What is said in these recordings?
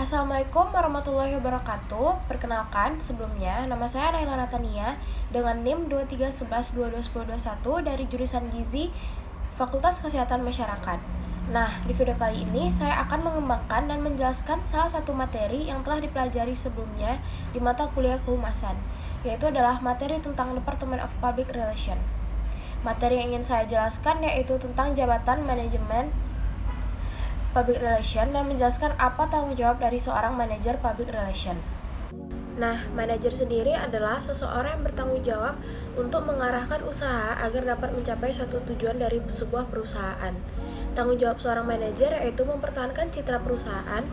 Assalamualaikum warahmatullahi wabarakatuh. Perkenalkan, sebelumnya nama saya Naila Natania dengan NIM 23112221 dari jurusan Gizi Fakultas Kesehatan Masyarakat. Nah, di video kali ini saya akan mengembangkan dan menjelaskan salah satu materi yang telah dipelajari sebelumnya di mata kuliah kehumasan, yaitu adalah materi tentang Department of Public Relations. Materi yang ingin saya jelaskan yaitu tentang jabatan manajemen Public Relation dan menjelaskan apa tanggung jawab dari seorang manajer Public Relation. Nah, manajer sendiri adalah seseorang yang bertanggung jawab untuk mengarahkan usaha agar dapat mencapai suatu tujuan dari sebuah perusahaan. Tanggung jawab seorang manajer yaitu mempertahankan citra perusahaan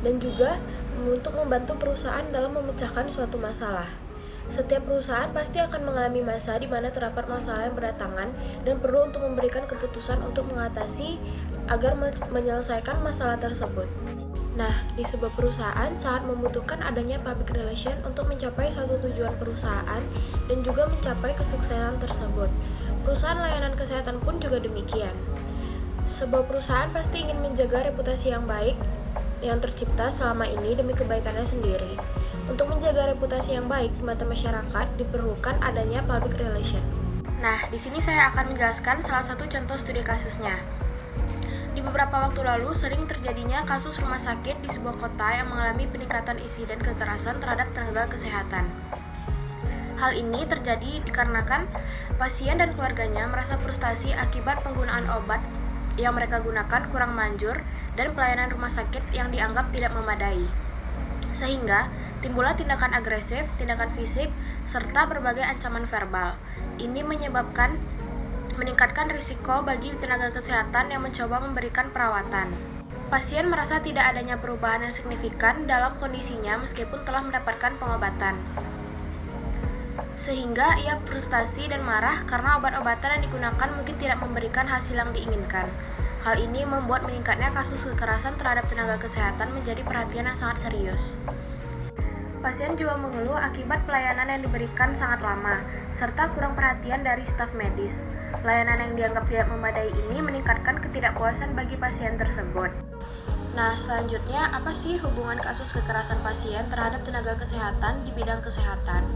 dan juga untuk membantu perusahaan dalam memecahkan suatu masalah. Setiap perusahaan pasti akan mengalami masa di mana terdapat masalah yang berdatangan dan perlu untuk memberikan keputusan untuk mengatasi agar menyelesaikan masalah tersebut. Nah, di sebuah perusahaan sangat membutuhkan adanya public relation untuk mencapai suatu tujuan perusahaan dan juga mencapai kesuksesan tersebut. Perusahaan layanan kesehatan pun juga demikian. Sebuah perusahaan pasti ingin menjaga reputasi yang baik yang tercipta selama ini demi kebaikannya sendiri. Untuk menjaga reputasi yang baik di mata masyarakat diperlukan adanya public relation. Nah, di sini saya akan menjelaskan salah satu contoh studi kasusnya. Di beberapa waktu lalu sering terjadinya kasus rumah sakit di sebuah kota yang mengalami peningkatan insiden kekerasan terhadap tenaga kesehatan. Hal ini terjadi dikarenakan pasien dan keluarganya merasa frustasi akibat penggunaan obat yang mereka gunakan kurang manjur dan pelayanan rumah sakit yang dianggap tidak memadai. Sehingga timbullah tindakan agresif, tindakan fisik, serta berbagai ancaman verbal. Ini meningkatkan risiko bagi tenaga kesehatan yang mencoba memberikan perawatan. Pasien merasa tidak adanya perubahan yang signifikan dalam kondisinya meskipun telah mendapatkan pengobatan. Sehingga ia frustasi dan marah karena obat-obatan yang digunakan mungkin tidak memberikan hasil yang diinginkan. Hal ini membuat meningkatnya kasus kekerasan terhadap tenaga kesehatan menjadi perhatian yang sangat serius. Pasien juga mengeluh akibat pelayanan yang diberikan sangat lama, serta kurang perhatian dari staf medis. Pelayanan yang dianggap tidak memadai ini meningkatkan ketidakpuasan bagi pasien tersebut. Nah, selanjutnya, apa sih hubungan kasus kekerasan pasien terhadap tenaga kesehatan di bidang kesehatan?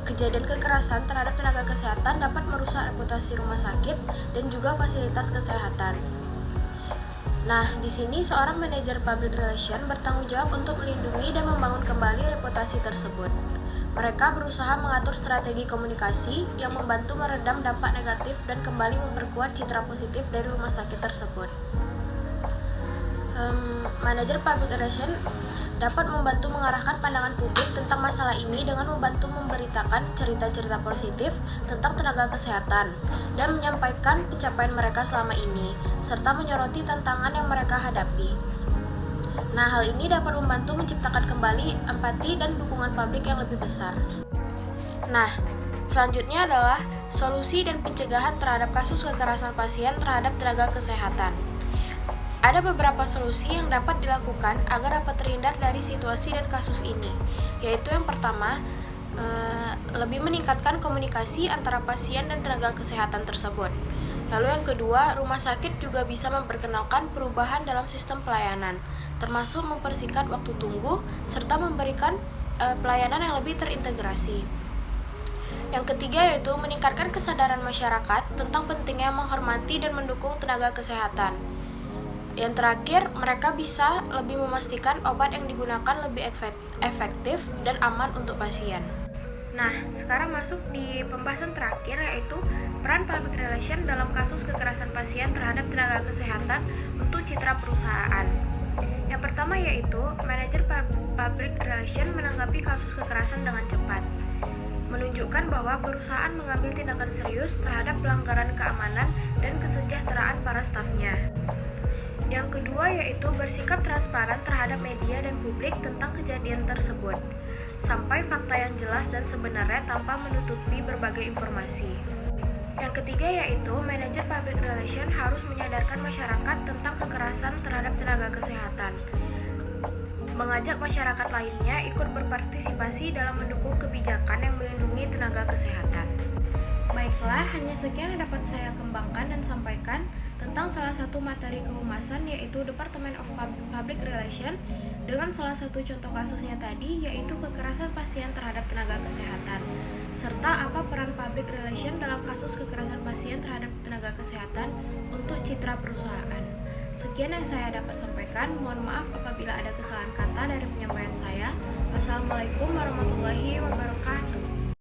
Kejadian kekerasan terhadap tenaga kesehatan dapat merusak reputasi rumah sakit dan juga fasilitas kesehatan. Nah, di sini seorang manajer public relation bertanggung jawab untuk melindungi dan membangun kembali reputasi tersebut. Mereka berusaha mengatur strategi komunikasi yang membantu meredam dampak negatif dan kembali memperkuat citra positif dari rumah sakit tersebut. Manajer public relation dapat membantu mengarahkan pandangan publik tentang masalah ini dengan membantu memberitakan cerita-cerita positif tentang tenaga kesehatan dan menyampaikan pencapaian mereka selama ini, serta menyoroti tantangan yang mereka hadapi. Nah, hal ini dapat membantu menciptakan kembali empati dan dukungan publik yang lebih besar. Nah, selanjutnya adalah solusi dan pencegahan terhadap kasus kekerasan pasien terhadap tenaga kesehatan. Ada beberapa solusi yang dapat dilakukan agar dapat terhindar dari situasi dan kasus ini, yaitu yang pertama, lebih meningkatkan komunikasi antara pasien dan tenaga kesehatan tersebut. Lalu yang kedua, rumah sakit juga bisa memperkenalkan perubahan dalam sistem pelayanan, termasuk mempersingkat waktu tunggu, serta memberikan pelayanan yang lebih terintegrasi. Yang ketiga yaitu meningkatkan kesadaran masyarakat tentang pentingnya menghormati dan mendukung tenaga kesehatan. Yang terakhir, mereka bisa lebih memastikan obat yang digunakan lebih efektif dan aman untuk pasien. Nah, sekarang masuk di pembahasan terakhir yaitu peran public relation dalam kasus kekerasan pasien terhadap tenaga kesehatan untuk citra perusahaan. Yang pertama yaitu manajer public relation menanggapi kasus kekerasan dengan cepat, menunjukkan bahwa perusahaan mengambil tindakan serius terhadap pelanggaran keamanan dan kesejahteraan para stafnya. Yang kedua yaitu bersikap transparan terhadap media dan publik tentang kejadian tersebut, sampai fakta yang jelas dan sebenarnya tanpa menutupi berbagai informasi. Yang ketiga yaitu manajer public relation harus menyadarkan masyarakat tentang kekerasan terhadap tenaga kesehatan, mengajak masyarakat lainnya ikut berpartisipasi dalam mendukung kebijakan yang melindungi tenaga kesehatan. Baiklah, hanya sekian yang dapat saya kembangkan dan sampaikan tentang salah satu materi kehumasan, yaitu Department of Public Relations, dengan salah satu contoh kasusnya tadi, yaitu kekerasan pasien terhadap tenaga kesehatan, serta apa peran public relation dalam kasus kekerasan pasien terhadap tenaga kesehatan untuk citra perusahaan. Sekian yang saya dapat sampaikan, mohon maaf apabila ada kesalahan kata dari penyampaian saya. Wassalamualaikum warahmatullahi wabarakatuh.